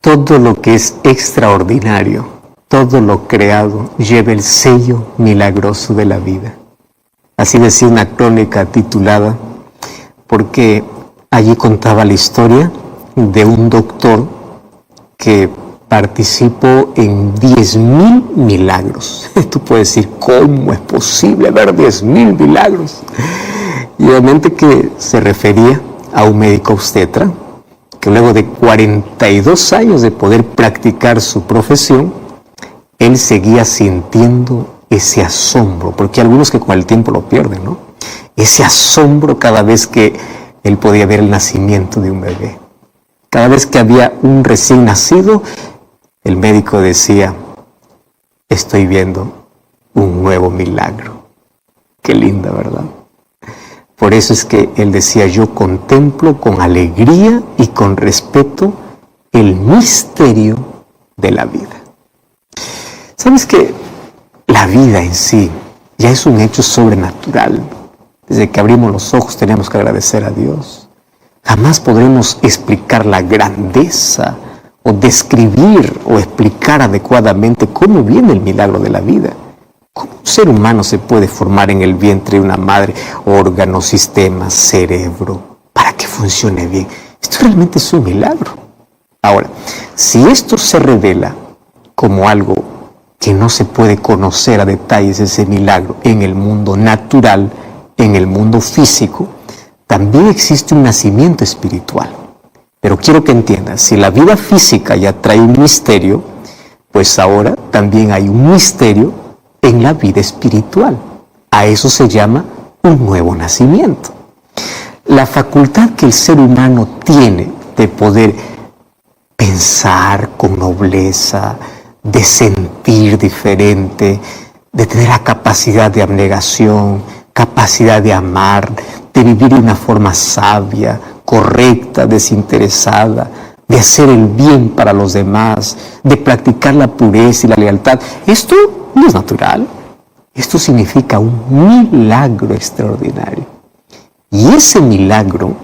Todo lo que es extraordinario, todo lo creado, lleva el sello milagroso de la vida. Así decía una crónica titulada, porque allí contaba la historia de un doctor que participó en 10,000 milagros. Tú puedes decir, ¿cómo es posible ver 10,000 milagros? Y obviamente que se refería a un médico obstetra que luego de 42 años de poder practicar su profesión, él seguía sintiendo ese asombro, porque hay algunos que con el tiempo lo pierden, ¿no? Ese asombro cada vez que él podía ver el nacimiento de un bebé. Cada vez que había un recién nacido, el médico decía, estoy viendo un nuevo milagro. Qué linda, ¿verdad? Por eso es que él decía, yo contemplo con alegría y con respeto el misterio de la vida. ¿Sabes que la vida en sí ya es un hecho sobrenatural? Desde que abrimos los ojos tenemos que agradecer a Dios. Jamás podremos explicar la grandeza o describir o explicar adecuadamente cómo viene el milagro de la vida. ¿Cómo un ser humano se puede formar en el vientre de una madre órganos, sistemas, cerebro, para que funcione bien? Esto realmente es un milagro. Ahora, si esto se revela como algo que no se puede conocer a detalles, ese milagro en el mundo natural, en el mundo físico, también existe un nacimiento espiritual. Pero quiero que entiendas, si la vida física ya trae un misterio, pues ahora también hay un misterio en la vida espiritual. A eso se llama un nuevo nacimiento. La facultad que el ser humano tiene de poder pensar con nobleza, de sentir diferente, de tener la capacidad de abnegación, capacidad de amar, de vivir de una forma sabia, correcta, desinteresada, de hacer el bien para los demás, de practicar la pureza y la lealtad. Esto no es natural. Esto significa un milagro extraordinario. Y ese milagro,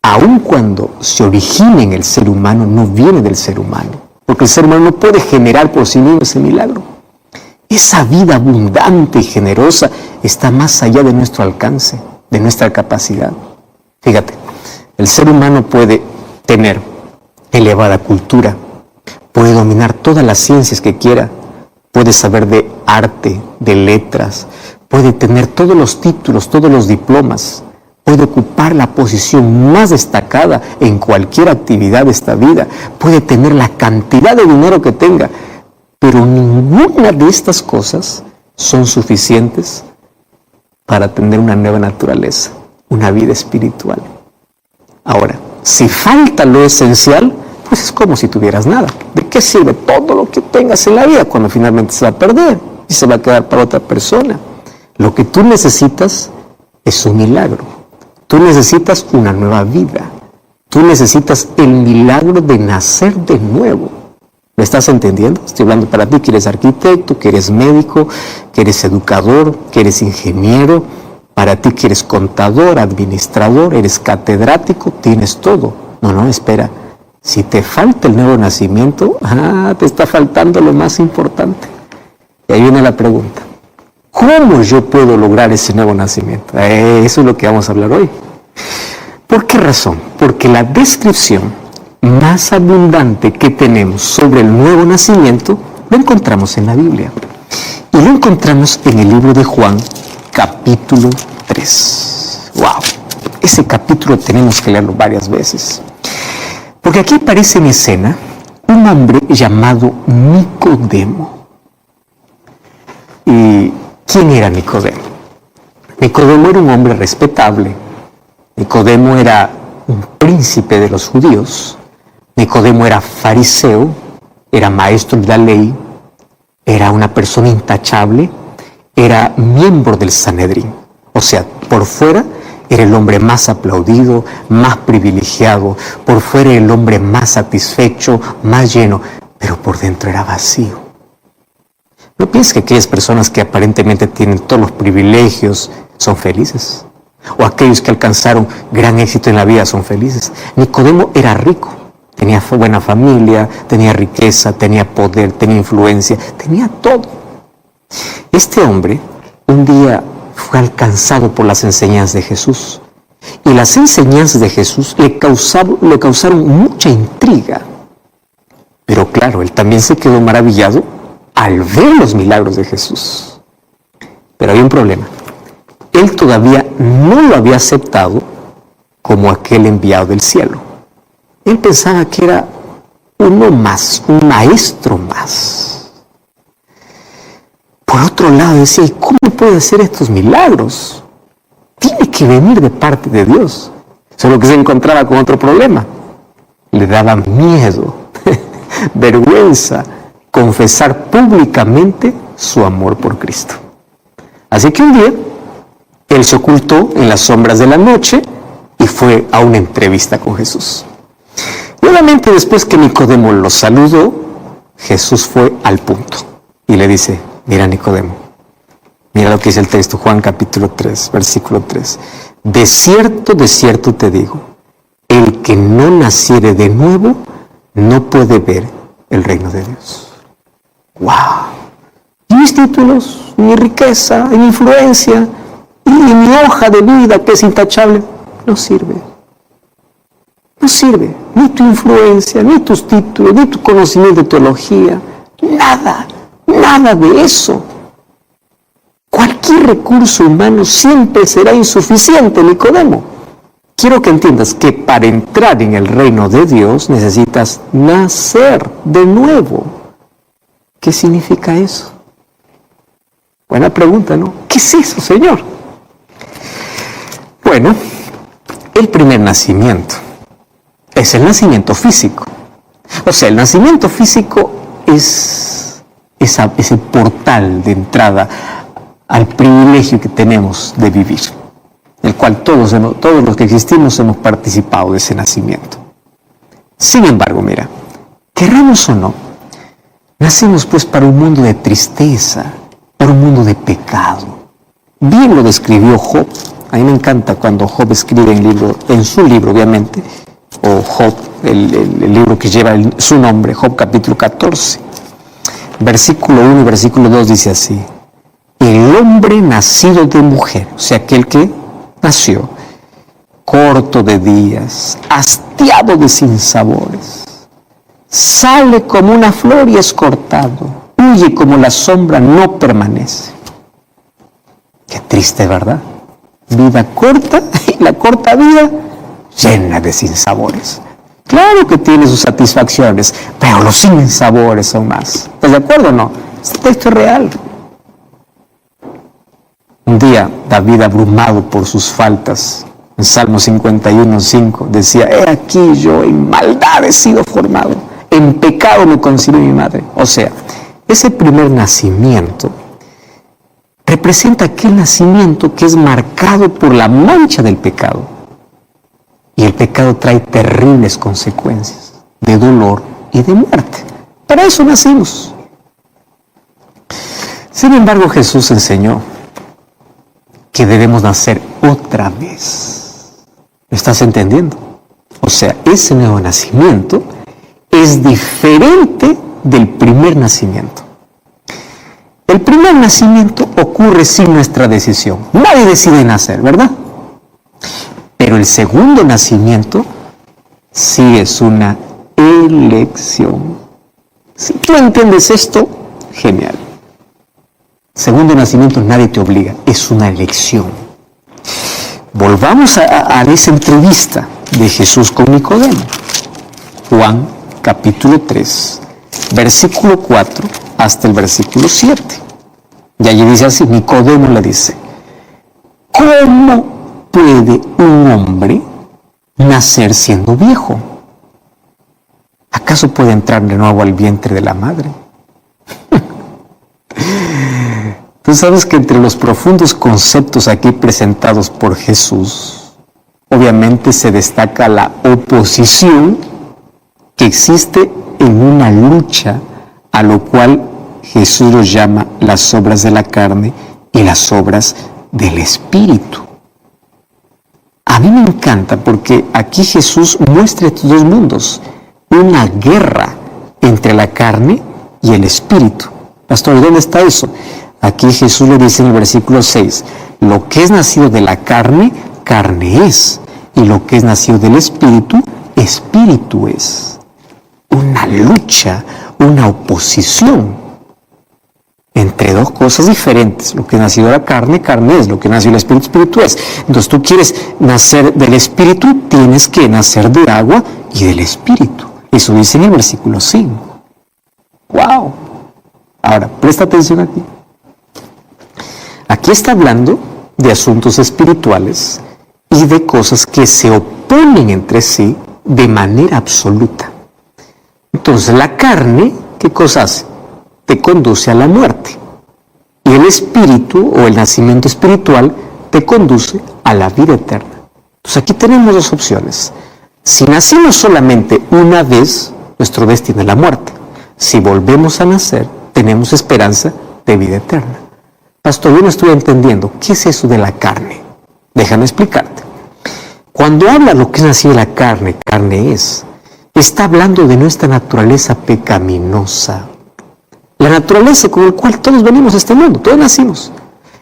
aun cuando se origina en el ser humano, no viene del ser humano, porque el ser humano no puede generar por sí mismo ese milagro. Esa vida abundante y generosa está más allá de nuestro alcance, de nuestra capacidad. Fíjate, el ser humano puede tener elevada cultura, puede dominar todas las ciencias que quiera, puede saber de arte, de letras, puede tener todos los títulos, todos los diplomas, puede ocupar la posición más destacada en cualquier actividad de esta vida, puede tener la cantidad de dinero que tenga, pero ninguna de estas cosas son suficientes para tener una nueva naturaleza, una vida espiritual. Ahora, si falta lo esencial, pues es como si tuvieras nada. ¿De qué sirve todo lo que tengas en la vida cuando finalmente se va a perder y se va a quedar para otra persona? Lo que tú necesitas es un milagro. Tú necesitas una nueva vida. Tú necesitas el milagro de nacer de nuevo. ¿Me estás entendiendo? Estoy hablando para ti que eres arquitecto, que eres médico, que eres educador, que eres ingeniero, para ti que eres contador, administrador, eres catedrático, tienes todo. No, espera. Si te falta el nuevo nacimiento, te está faltando lo más importante. Y ahí viene la pregunta. ¿Cómo yo puedo lograr ese nuevo nacimiento? Eso es lo que vamos a hablar hoy. ¿Por qué razón? Porque la descripción más abundante que tenemos sobre el nuevo nacimiento lo encontramos en la Biblia. Y lo encontramos en el libro de Juan, capítulo 3. ¡Wow! Ese capítulo tenemos que leerlo varias veces. Porque aquí aparece en escena un hombre llamado Nicodemo. ¿Y quién era Nicodemo? Nicodemo era un hombre respetable. Nicodemo era un príncipe de los judíos. Nicodemo era fariseo, era maestro de la ley, era una persona intachable, era miembro del Sanedrín. O sea, por fuera era el hombre más aplaudido, más privilegiado, por fuera era el hombre más satisfecho, más lleno, pero por dentro era vacío. No pienses que aquellas personas que aparentemente tienen todos los privilegios son felices, o aquellos que alcanzaron gran éxito en la vida son felices. Nicodemo era rico, Tenía buena familia, tenía riqueza, tenía poder, tenía influencia, tenía todo. Este hombre un día fue alcanzado por las enseñanzas de Jesús. Y las enseñanzas de Jesús le causaron mucha intriga. Pero claro, él también se quedó maravillado al ver los milagros de Jesús. Pero había un problema. Él todavía no lo había aceptado como aquel enviado del cielo. Él pensaba que era uno más, un maestro más. Por otro lado decía, ¿y cómo puede hacer estos milagros? Tiene que venir de parte de Dios. Solo que se encontraba con otro problema. Le daba miedo, vergüenza, confesar públicamente su amor por Cristo. Así que un día, él se ocultó en las sombras de la noche y fue a una entrevista con Jesús. Y obviamente después que Nicodemo lo saludó, Jesús fue al punto y le dice, mira Nicodemo, mira lo que dice el texto, Juan capítulo 3, versículo 3. De cierto te digo, el que no naciere de nuevo no puede ver el reino de Dios. ¡Wow! Y mis títulos, mi riqueza, mi influencia, y mi hoja de vida que es intachable, no sirve. No sirve ni tu influencia, ni tus títulos, ni tu conocimiento de teología. Nada de eso. Cualquier recurso humano siempre será insuficiente, Nicodemo. Quiero que entiendas que para entrar en el reino de Dios necesitas nacer de nuevo. ¿Qué significa eso? Buena pregunta, ¿no? ¿Qué es eso, Señor? Bueno, el primer nacimiento es el nacimiento físico. O sea, el nacimiento físico es ese portal de entrada al privilegio que tenemos de vivir, el cual todos los que existimos hemos participado de ese nacimiento. Sin embargo, mira, querramos o no, nacimos pues para un mundo de tristeza, para un mundo de pecado. Bien lo describió Job. A mí me encanta cuando Job escribe en su libro, obviamente, o Job, el libro que lleva su nombre, Job capítulo 14, versículo 1 y versículo 2 dice así: el hombre nacido de mujer, o sea, aquel que nació, corto de días, hastiado de sinsabores, sale como una flor y es cortado, huye como la sombra, no permanece. Qué triste, ¿verdad? Vida corta, y la corta vida llena de sinsabores. Claro que tiene sus satisfacciones, pero los sinsabores son más. ¿Estás de acuerdo o no? Este texto es real. Un día, David, abrumado por sus faltas, en Salmo 51:5, decía: he aquí yo en maldad he sido formado, en pecado me concibió mi madre. O sea, ese primer nacimiento representa aquel nacimiento que es marcado por la mancha del pecado. Y el pecado trae terribles consecuencias de dolor y de muerte. Para eso nacimos. Sin embargo, Jesús enseñó que debemos nacer otra vez. ¿Lo estás entendiendo? O sea, ese nuevo nacimiento es diferente del primer nacimiento. El primer nacimiento ocurre sin nuestra decisión. Nadie decide nacer, ¿verdad? Pero el segundo nacimiento sí es una elección. Si tú entiendes esto, genial. Segundo nacimiento nadie te obliga, es una elección. Volvamos a esa entrevista de Jesús con Nicodemo. Juan capítulo 3, versículo 4 hasta el versículo 7. Y allí dice así, Nicodemo le dice: ¿cómo puede un hombre nacer siendo viejo? ¿Acaso puede entrar de nuevo al vientre de la madre? Tú sabes que entre los profundos conceptos aquí presentados por Jesús, obviamente se destaca la oposición que existe en una lucha, a lo cual Jesús los llama las obras de la carne y las obras del Espíritu. A mí me encanta porque aquí Jesús muestra estos dos mundos, una guerra entre la carne y el espíritu. Pastor, ¿dónde está eso? Aquí Jesús le dice en el versículo 6, lo que es nacido de la carne, carne es, y lo que es nacido del espíritu, espíritu es. Una lucha, una oposición entre dos cosas diferentes. Lo que es nacido de la carne, carne es. Lo que nació del espíritu, espíritu es. Entonces tú quieres nacer del espíritu, tienes que nacer de agua y del espíritu. Eso dice en el versículo 5. ¡Wow! Ahora, presta atención aquí. Aquí está hablando de asuntos espirituales y de cosas que se oponen entre sí de manera absoluta. Entonces, la carne, ¿qué cosa hace? Te conduce a la muerte. Y el espíritu, o el nacimiento espiritual, te conduce a la vida eterna. Entonces, aquí tenemos dos opciones. Si nacimos solamente una vez, nuestro destino es la muerte. Si volvemos a nacer, tenemos esperanza de vida eterna. Pastor, yo no estoy entendiendo. ¿Qué es eso de la carne? Déjame explicarte. Cuando habla lo que es nacido de la carne, carne es, está hablando de nuestra naturaleza pecaminosa. La naturaleza con la cual todos venimos a este mundo, todos nacimos.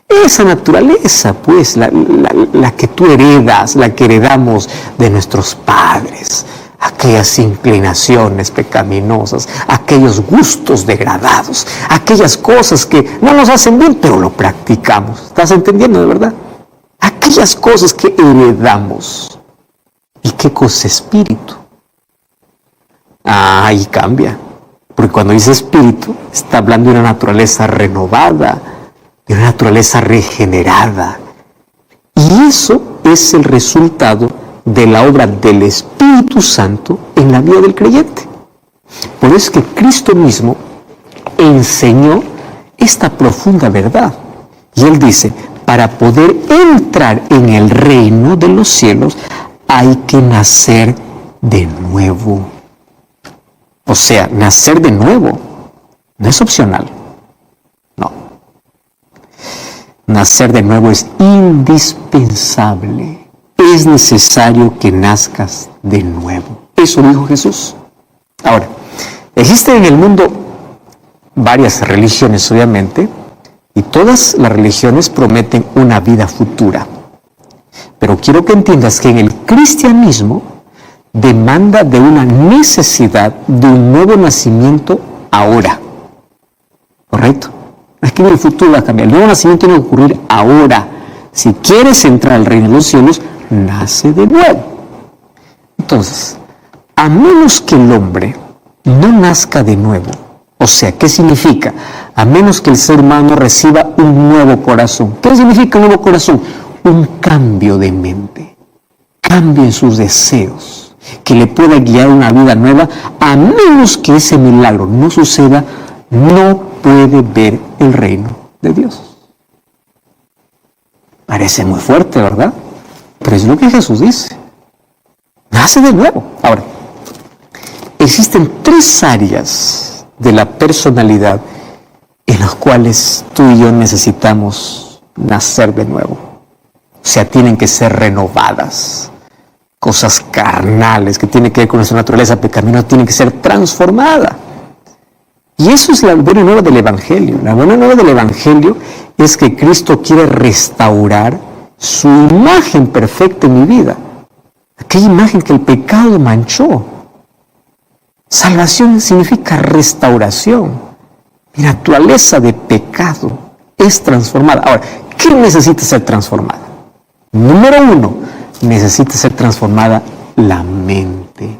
Esa naturaleza, pues, la que tú heredas, la que heredamos de nuestros padres, aquellas inclinaciones pecaminosas, aquellos gustos degradados, aquellas cosas que no nos hacen bien, pero lo practicamos. ¿Estás entendiendo de verdad? Aquellas cosas que heredamos. ¿Y qué cosa es espíritu? Ahí cambia. Porque cuando dice espíritu, está hablando de una naturaleza renovada, de una naturaleza regenerada. Y eso es el resultado de la obra del Espíritu Santo en la vida del creyente. Por eso es que Cristo mismo enseñó esta profunda verdad. Y Él dice, para poder entrar en el reino de los cielos, hay que nacer de nuevo. O sea, nacer de nuevo no es opcional. No. Nacer de nuevo es indispensable. Es necesario que nazcas de nuevo. Eso dijo Jesús. Ahora, existen en el mundo varias religiones, obviamente, y todas las religiones prometen una vida futura. Pero quiero que entiendas que en el cristianismo demanda de una necesidad de un nuevo nacimiento ahora. ¿Correcto? Es que en el futuro va a cambiar. El nuevo nacimiento tiene que ocurrir ahora. Si quieres entrar al reino de los cielos, nace de nuevo. Entonces, a menos que el hombre no nazca de nuevo, o sea, ¿qué significa? A menos que el ser humano reciba un nuevo corazón. ¿Qué significa un nuevo corazón? Un cambio de mente, cambio en sus deseos, que le pueda guiar una vida nueva. A menos que ese milagro no suceda, no puede ver el reino de Dios. Parece muy fuerte, ¿verdad? Pero es lo que Jesús dice. Nace de nuevo. Ahora, existen tres áreas de la personalidad en las cuales tú y yo necesitamos nacer de nuevo. O sea, tienen que ser renovadas. Cosas carnales que tienen que ver con nuestra naturaleza pecaminosa tienen que ser transformadas. Y eso es la buena nueva del Evangelio. La buena nueva del Evangelio es que Cristo quiere restaurar su imagen perfecta en mi vida. Aquella imagen que el pecado manchó. Salvación significa restauración. Mi naturaleza de pecado es transformada. Ahora, ¿qué necesita ser transformada? Número uno, necesita ser transformada la mente.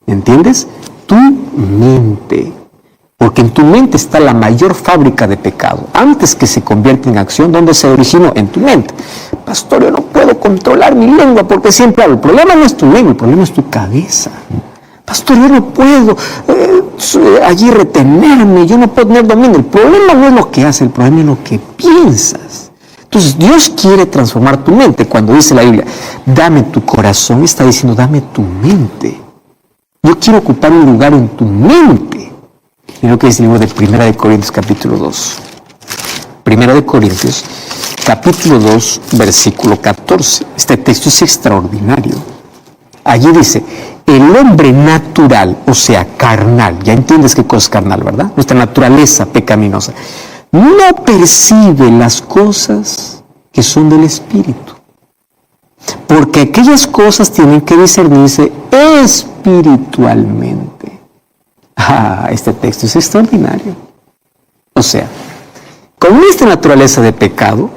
¿Entiendes? Tu mente. Porque en tu mente está la mayor fábrica de pecado. Antes que se convierta en acción, ¿dónde se originó? En tu mente. Pastor, yo no puedo controlar mi lengua porque siempre hablo. El problema no es tu lengua, el problema es tu cabeza. Pastor, yo no puedo allí retenerme, yo no puedo tener dominio. El problema no es lo que hace, el problema es lo que piensas. Entonces, Dios quiere transformar tu mente. Cuando dice la Biblia, dame tu corazón, está diciendo, dame tu mente. Yo quiero ocupar un lugar en tu mente. Mira lo que dice el libro de 1 Corintios capítulo 2. 1 Corintios capítulo 2, versículo 14. Este texto es extraordinario. Allí dice, el hombre natural, o sea, carnal, ya entiendes qué cosa es carnal, ¿verdad? Nuestra naturaleza pecaminosa, no percibe las cosas que son del Espíritu, porque aquellas cosas tienen que discernirse espiritualmente. Este texto es extraordinario. O sea, con esta naturaleza de pecado,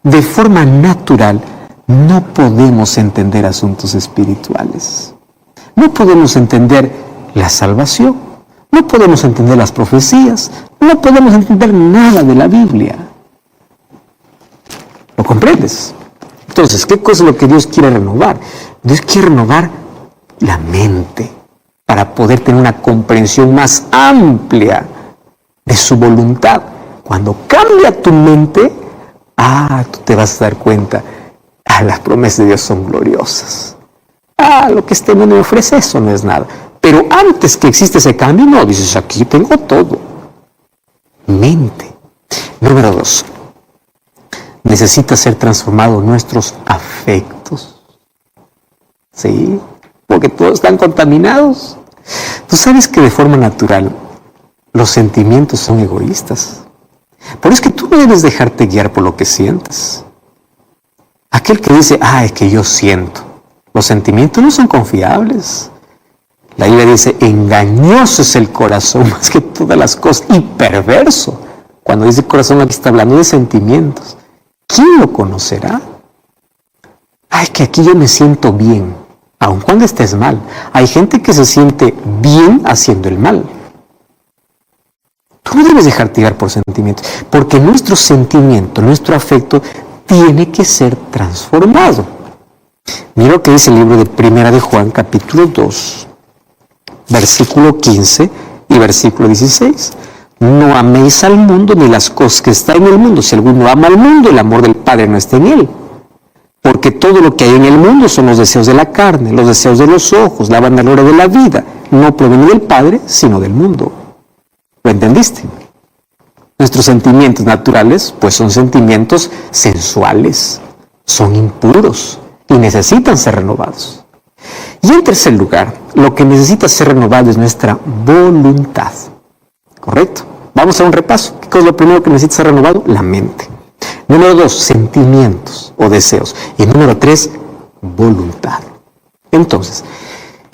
de forma natural, no podemos entender asuntos espirituales. No podemos entender la salvación, no podemos entender las profecías, no podemos entender nada de la Biblia. ¿Lo comprendes? Entonces, ¿qué cosa es lo que Dios quiere renovar? Dios quiere renovar la mente para poder tener una comprensión más amplia de su voluntad. Cuando cambia tu mente, tú te vas a dar cuenta, las promesas de Dios son gloriosas. Lo que este mundo me ofrece, eso no es nada. Pero antes que existe ese cambio, no, dices, aquí tengo todo. Mente. Número 2. Necesita ser transformado nuestros afectos. ¿Sí? Porque todos están contaminados. Tú sabes que de forma natural los sentimientos son egoístas. Por eso es que tú no debes dejarte guiar por lo que sientes. Aquel que dice, es que yo siento. Los sentimientos no son confiables. La Biblia dice, engañoso es el corazón más que todas las cosas y perverso. Cuando dice corazón, aquí está hablando de sentimientos. ¿Quién lo conocerá? Es que aquí yo me siento bien, aun cuando estés mal. Hay gente que se siente bien haciendo el mal. Tú no debes dejarte llevar por sentimientos, porque nuestro sentimiento, nuestro afecto, tiene que ser transformado. Mira lo que dice el libro de Primera de Juan, capítulo 2, versículo 15 y versículo 16. No améis al mundo ni las cosas que están en el mundo. Si alguno ama al mundo, el amor del Padre no está en él. Porque todo lo que hay en el mundo son los deseos de la carne, los deseos de los ojos, la vanagloria de la vida. No proviene del Padre, sino del mundo. ¿Lo entendiste? Nuestros sentimientos naturales, pues son sentimientos sensuales, son impuros y necesitan ser renovados. Y en tercer lugar, lo que necesita ser renovado es nuestra voluntad. ¿Correcto? Vamos a hacer un repaso. ¿Qué es lo primero que necesita ser renovado? La mente. Número 2, sentimientos o deseos. Y número 3, voluntad. Entonces,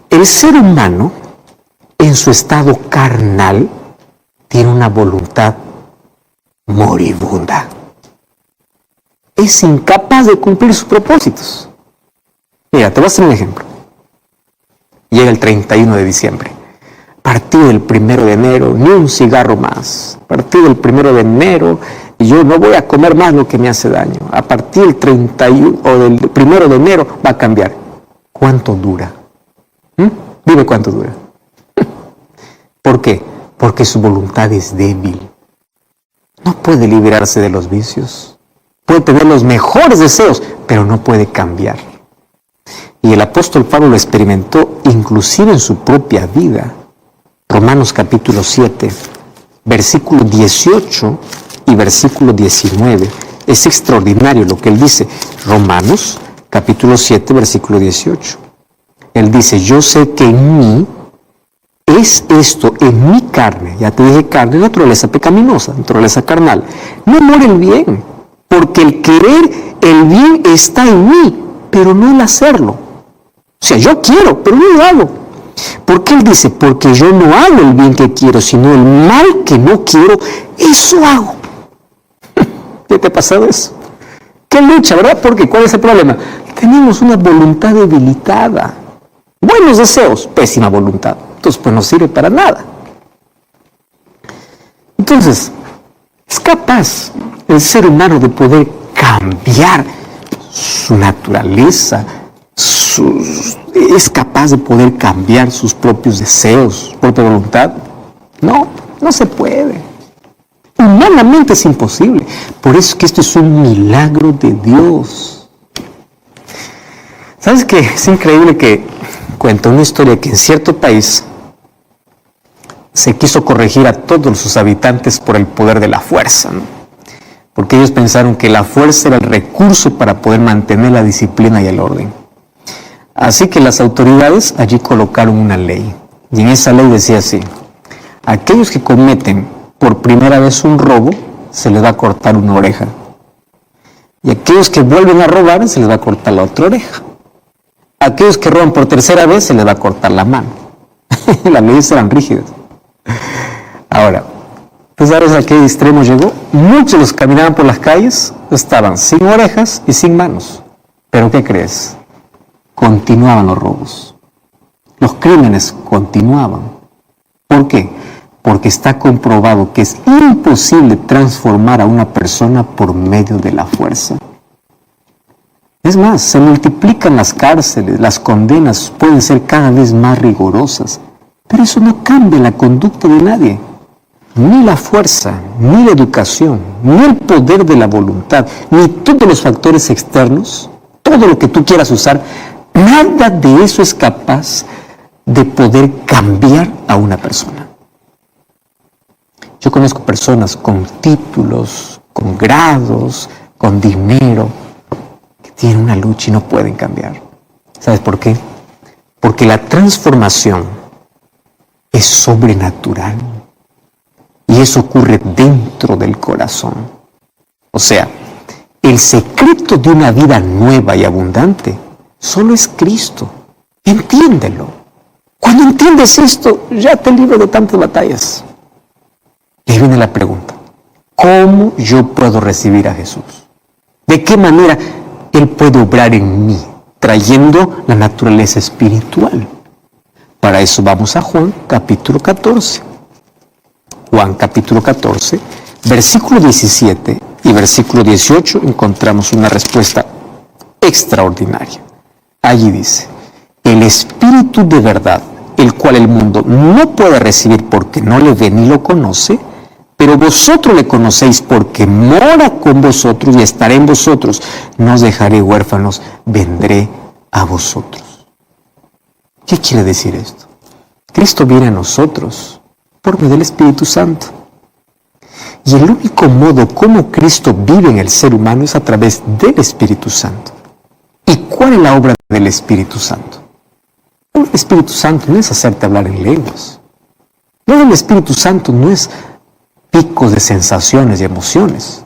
el ser humano, en su estado carnal, tiene una voluntad moribunda. Es incapaz de cumplir sus propósitos. Mira, te voy a hacer un ejemplo. Llega el 31 de diciembre. A partir del 1 de enero, ni un cigarro más. A partir del 1 de enero, yo no voy a comer más lo que me hace daño. A partir del 31 o del 1 de enero va a cambiar. ¿Cuánto dura? Dime cuánto dura. ¿Por qué? Porque su voluntad es débil. No puede liberarse de los vicios. Puede tener los mejores deseos, pero no puede cambiar. Y el apóstol Pablo lo experimentó inclusive en su propia vida. Romanos capítulo 7, versículo 18 y versículo 19. Es extraordinario lo que él dice. Romanos capítulo 7, versículo 18. Él dice, yo sé que en mí es esto, en mi carne, ya te dije carne, naturaleza pecaminosa, naturaleza carnal, no muere el bien, porque el querer el bien está en mí, pero no el hacerlo. O sea, yo quiero, pero no lo hago. ¿Por qué él dice? Porque yo no hago el bien que quiero, sino el mal que no quiero, eso hago. ¿Qué te ha pasado eso? ¿Qué lucha, verdad? Porque ¿cuál es el problema? Tenemos una voluntad debilitada. Buenos deseos, pésima voluntad. Entonces, pues no sirve para nada. Entonces, es capaz el ser humano de poder cambiar su naturaleza, es capaz de poder cambiar sus propios deseos, su propia voluntad. No, no se puede. Humanamente es imposible. Por eso es que esto es un milagro de Dios. ¿Sabes qué? Es increíble que cuenta una historia que en cierto país se quiso corregir a todos sus habitantes por el poder de la fuerza, ¿no? Porque ellos pensaron que la fuerza era el recurso para poder mantener la disciplina y el orden. Así que las autoridades allí colocaron una ley. Y en esa ley decía así: aquellos que cometen por primera vez un robo, se les va a cortar una oreja. Y aquellos que vuelven a robar, se les va a cortar la otra oreja. Aquellos que roban por tercera vez, se les va a cortar la mano. Las leyes eran rígidas. Ahora, ¿tú sabes a qué extremo llegó? Muchos de los que caminaban por las calles estaban sin orejas y sin manos. ¿Pero qué crees? Continuaban los robos. Los crímenes continuaban. ¿Por qué? Porque está comprobado que es imposible transformar a una persona por medio de la fuerza. Es más, se multiplican las cárceles, las condenas pueden ser cada vez más rigurosas, pero eso no cambia la conducta de nadie. Ni la fuerza, ni la educación, ni el poder de la voluntad, ni todos los factores externos, todo lo que tú quieras usar, nada de eso es capaz de poder cambiar a una persona. Yo conozco personas con títulos, con grados, con dinero, que tienen una lucha y no pueden cambiar. ¿Sabes por qué? Porque la transformación es sobrenatural. Y eso ocurre dentro del corazón. O sea, el secreto de una vida nueva y abundante solo es Cristo. Entiéndelo. Cuando entiendes esto, ya te libro de tantas batallas. Y ahí viene la pregunta: ¿cómo yo puedo recibir a Jesús? ¿De qué manera Él puede obrar en mí, trayendo la naturaleza espiritual? Para eso vamos a Juan capítulo 14. Juan capítulo 14, versículo 17 y versículo 18 encontramos una respuesta extraordinaria. Allí dice: el Espíritu de verdad, el cual el mundo no puede recibir porque no le ve ni lo conoce, pero vosotros le conocéis porque mora con vosotros y estará en vosotros. No os dejaré huérfanos, vendré a vosotros. ¿Qué quiere decir esto? Cristo viene a nosotros por medio del Espíritu Santo. Y el único modo como Cristo vive en el ser humano es a través del Espíritu Santo. ¿Y cuál es la obra del Espíritu Santo? La obra del Espíritu Santo no es hacerte hablar en lenguas. La obra del Espíritu Santo no es picos de sensaciones y emociones.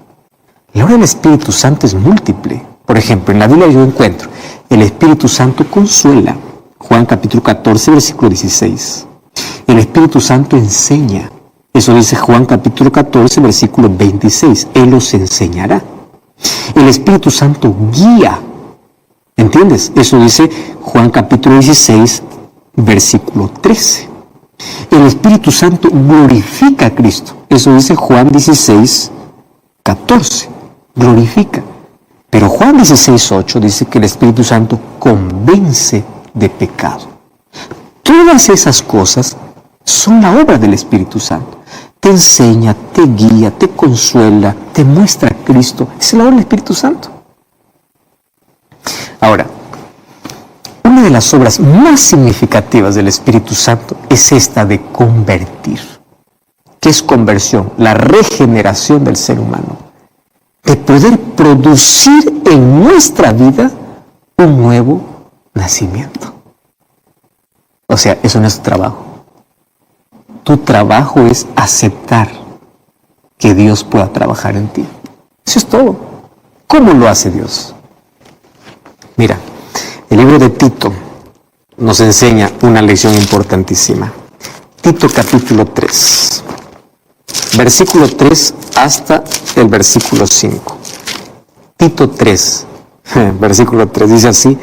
La obra del Espíritu Santo es múltiple. Por ejemplo, en la Biblia yo encuentro: el Espíritu Santo consuela. Juan capítulo 14, versículo 16. El Espíritu Santo enseña. Eso dice Juan capítulo 14, versículo 26. Él os enseñará. El Espíritu Santo guía. ¿Entiendes? Eso dice Juan capítulo 16, versículo 13. El Espíritu Santo glorifica a Cristo. Eso dice Juan 16, 14. Glorifica. Pero Juan 16, 8 dice que el Espíritu Santo convence de pecado. Todas esas cosas son la obra del Espíritu Santo. Te enseña, te guía, te consuela, te muestra a Cristo. Esa es la obra del Espíritu Santo. Ahora, una de las obras más significativas del Espíritu Santo es esta de convertir. ¿Qué es conversión? La regeneración del ser humano. De poder producir en nuestra vida un nuevo nacimiento. O sea, eso no es tu trabajo. Tu trabajo es aceptar que Dios pueda trabajar en ti. Eso es todo. ¿Cómo lo hace Dios? Mira, el libro de Tito nos enseña una lección importantísima. Tito capítulo 3, versículo 3 hasta el versículo 5. Tito 3, versículo 3 dice así: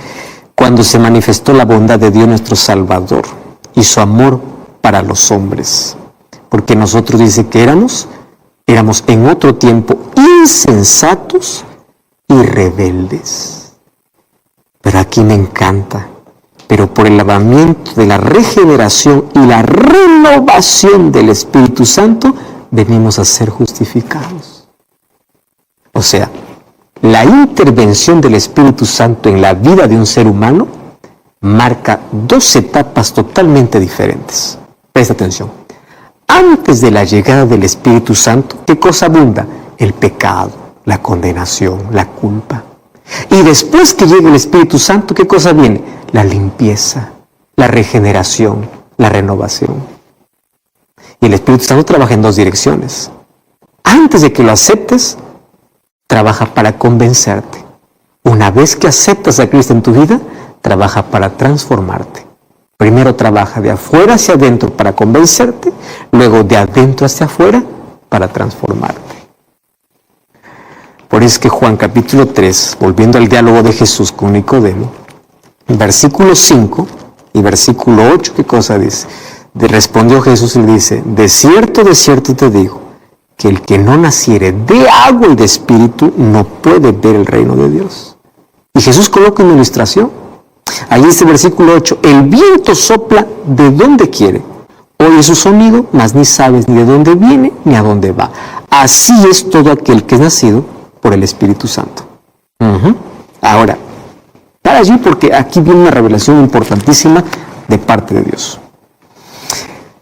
cuando se manifestó la bondad de Dios nuestro Salvador y su amor para los hombres, porque nosotros dice que éramos en otro tiempo insensatos y rebeldes. Pero aquí me encanta: pero por el lavamiento de la regeneración y la renovación del Espíritu Santo venimos a ser justificados. O sea, la intervención del Espíritu Santo en la vida de un ser humano marca dos etapas totalmente diferentes. Presta atención. Antes de la llegada del Espíritu Santo, ¿qué cosa abunda? El pecado, la condenación, la culpa. Y después que llegue el Espíritu Santo, ¿qué cosa viene? la limpieza, la regeneración, la renovación. Y el Espíritu Santo trabaja en dos direcciones. Antes de que lo aceptes, trabaja para convencerte. Una vez que aceptas a Cristo en tu vida, trabaja para transformarte. Primero trabaja de afuera hacia adentro para convencerte, luego de adentro hacia afuera para transformarte. Por eso es que Juan capítulo 3, volviendo al diálogo de Jesús con Nicodemo, versículo 5 y versículo 8, ¿qué cosa dice? Respondió Jesús y le dice, de cierto te digo, que el que no naciere de agua y de espíritu no puede ver el reino de Dios. Y Jesús coloca una ilustración. Ahí dice versículo 8, el viento sopla de donde quiere, oye su sonido, mas ni sabes ni de dónde viene ni a dónde va. Así es todo aquel que es nacido por el Espíritu Santo. Ahora, para allí porque aquí viene una revelación importantísima de parte de Dios.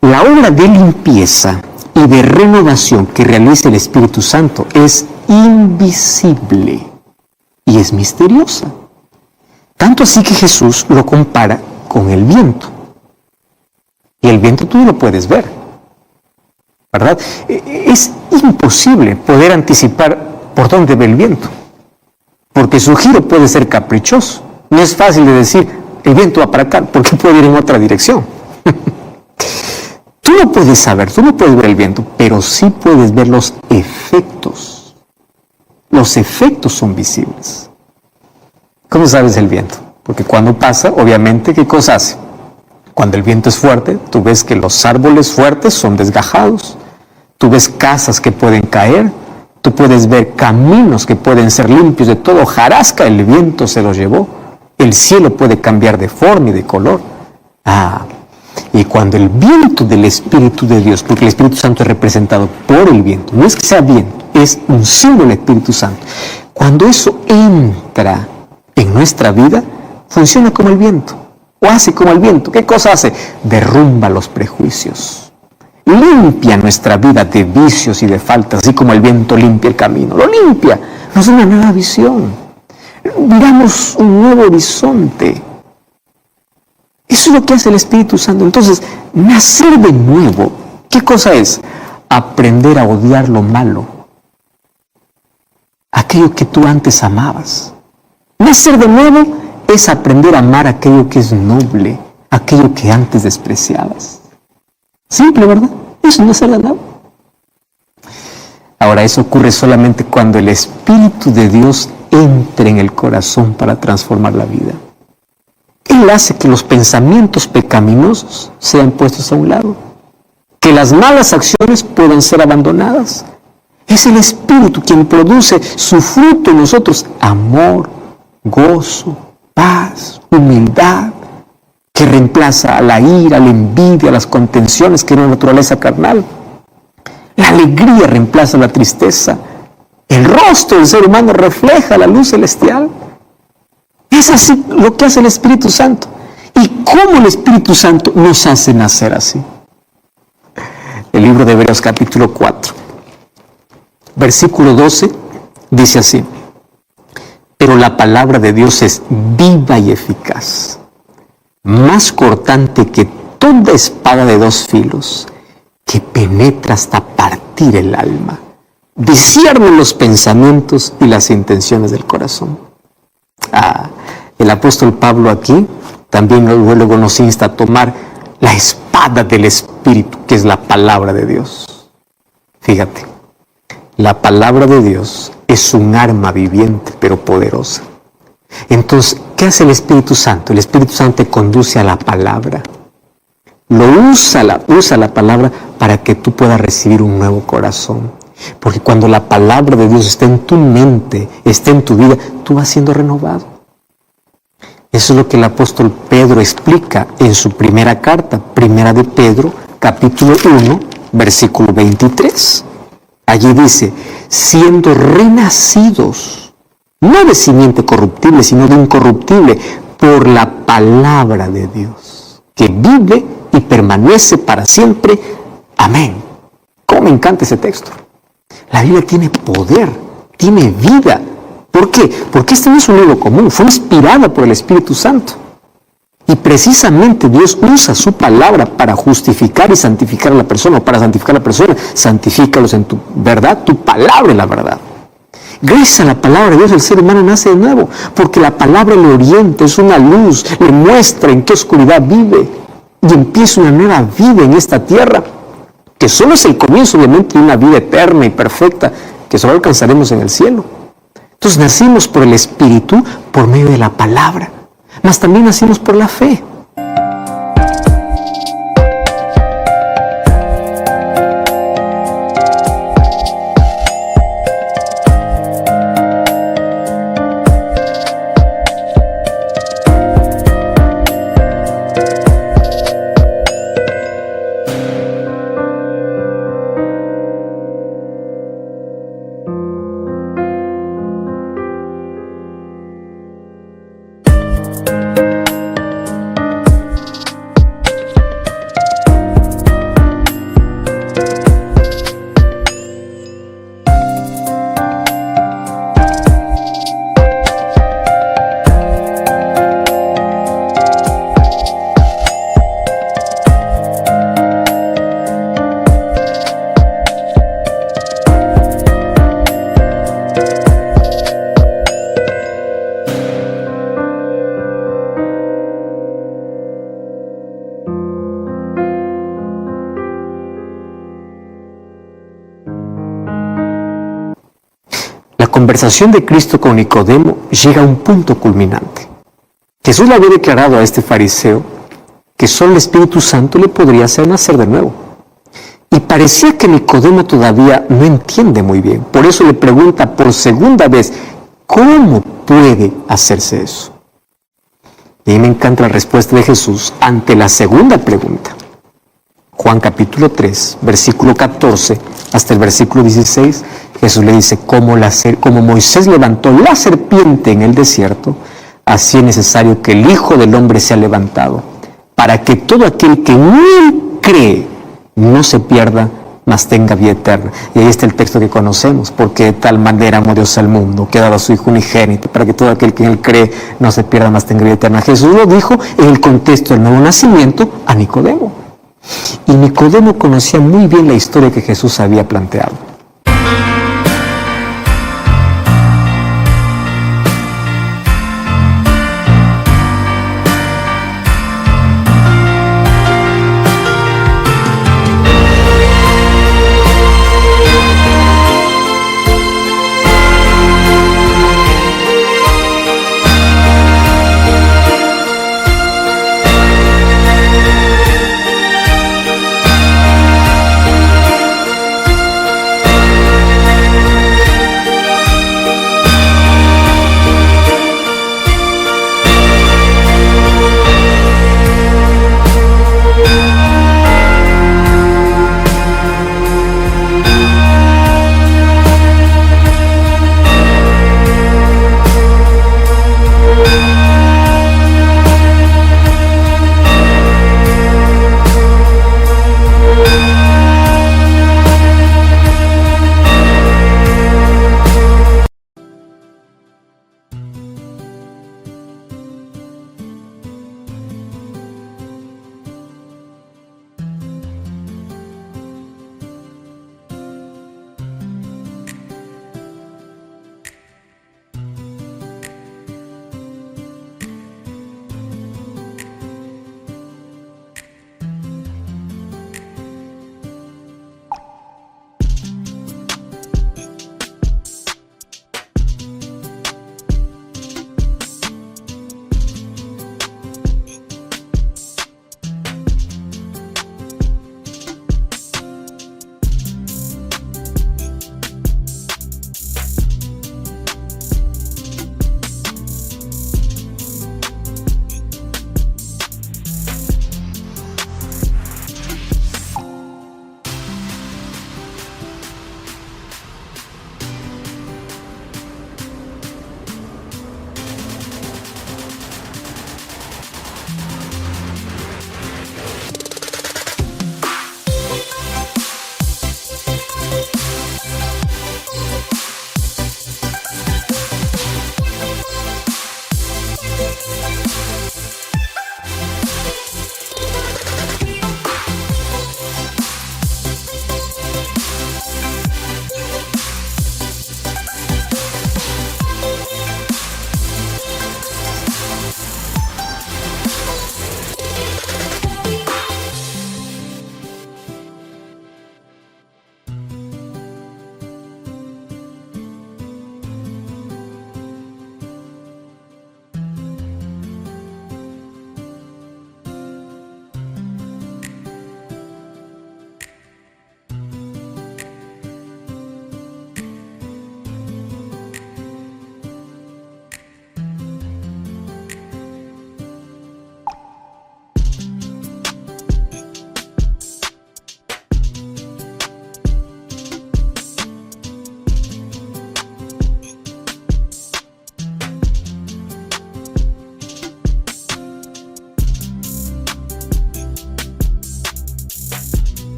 La obra de limpieza y de renovación que realiza el Espíritu Santo es invisible y es misteriosa. Tanto así que Jesús lo compara con el viento. Y el viento tú no lo puedes ver, ¿verdad? Es imposible poder anticipar por dónde va el viento, porque su giro puede ser caprichoso. No es fácil de decir, el viento va para acá, porque puede ir en otra dirección. Tú no puedes saber, tú no puedes ver el viento, pero sí puedes ver los efectos. Los efectos son visibles. ¿Cómo sabes el viento? Porque cuando pasa, obviamente, ¿qué cosa hace? Cuando el viento es fuerte, tú ves que los árboles fuertes son desgajados. Tú ves casas que pueden caer. Tú puedes ver caminos que pueden ser limpios de todo hojarasca. El viento se los llevó. El cielo puede cambiar de forma y de color. Y cuando el viento del Espíritu de Dios, porque el Espíritu Santo es representado por el viento, no es que sea viento, es un símbolo del Espíritu Santo. Cuando eso entra en nuestra vida, funciona como el viento, o hace como el viento. ¿Qué cosa hace? Derrumba los prejuicios, limpia nuestra vida de vicios y de faltas, así como el viento limpia el camino, lo limpia, nos da una nueva visión, miramos un nuevo horizonte. Eso es lo que hace el Espíritu Santo. Entonces, nacer de nuevo, ¿qué cosa es? Aprender a odiar lo malo, aquello que tú antes amabas. Nacer de nuevo es aprender a amar aquello que es noble, aquello que antes despreciabas. Simple, ¿verdad? Eso no es nacer de nuevo. Ahora, eso ocurre solamente cuando el Espíritu de Dios entre en el corazón para transformar la vida. Él hace que los pensamientos pecaminosos sean puestos a un lado, que las malas acciones puedan ser abandonadas. Es el Espíritu quien produce su fruto en nosotros: amor, gozo, paz, humildad, que reemplaza a la ira, a la envidia, a las contenciones que es la naturaleza carnal. La alegría reemplaza la tristeza. El rostro del ser humano refleja la luz celestial. Es así lo que hace el Espíritu Santo. ¿Y cómo el Espíritu Santo nos hace nacer así? El libro de Hebreos capítulo 4, versículo 12, dice así: pero la palabra de Dios es viva y eficaz, más cortante que toda espada de dos filos, que penetra hasta partir el alma, discierne los pensamientos y las intenciones del corazón. El apóstol Pablo aquí también luego nos insta a tomar la espada del Espíritu, que es la palabra de Dios. Fíjate, la palabra de Dios es un arma viviente pero poderosa. Entonces, ¿qué hace el Espíritu Santo? El Espíritu Santo te conduce a la palabra. Usa la palabra para que tú puedas recibir un nuevo corazón. Porque cuando la palabra de Dios está en tu mente, está en tu vida, tú vas siendo renovado. Eso es lo que el apóstol Pedro explica en su primera carta, primera de Pedro, capítulo 1, versículo 23. Allí dice: siendo renacidos, no de simiente corruptible, sino de incorruptible, por la palabra de Dios, que vive y permanece para siempre. Amén. ¿Cómo me encanta ese texto? La Biblia tiene poder, tiene vida. ¿Por qué? Porque este no es un libro común, fue inspirada por el Espíritu Santo. Y precisamente Dios usa su palabra para justificar y santificar a la persona, o para santificar a la persona. Santifícalos en tu verdad, tu palabra es la verdad. Gracias a la palabra de Dios el ser humano nace de nuevo, porque la palabra le orienta, es una luz, le muestra en qué oscuridad vive y empieza una nueva vida en esta tierra, que solo es el comienzo obviamente de una vida eterna y perfecta, que solo alcanzaremos en el cielo. Entonces nacimos por el Espíritu por medio de la palabra, mas también nacimos por la fe. La conversación de Cristo con Nicodemo llega a un punto culminante. Jesús le había declarado a este fariseo que solo el Espíritu Santo le podría hacer nacer de nuevo. Y parecía que Nicodemo todavía no entiende muy bien. Por eso le pregunta por segunda vez, ¿cómo puede hacerse eso? Y a mí me encanta la respuesta de Jesús ante la segunda pregunta. Juan capítulo 3, versículo 14 hasta el versículo 16, Jesús le dice, como Moisés levantó la serpiente en el desierto, así es necesario que el Hijo del Hombre sea levantado, para que todo aquel que en él cree no se pierda, mas tenga vida eterna. Y ahí está el texto que conocemos, porque de tal manera amó Dios al mundo, que ha dado a su Hijo unigénito, para que todo aquel que en él cree no se pierda, mas tenga vida eterna. Jesús lo dijo en el contexto del nuevo nacimiento a Nicodemo. Y Nicodemo conocía muy bien la historia que Jesús había planteado.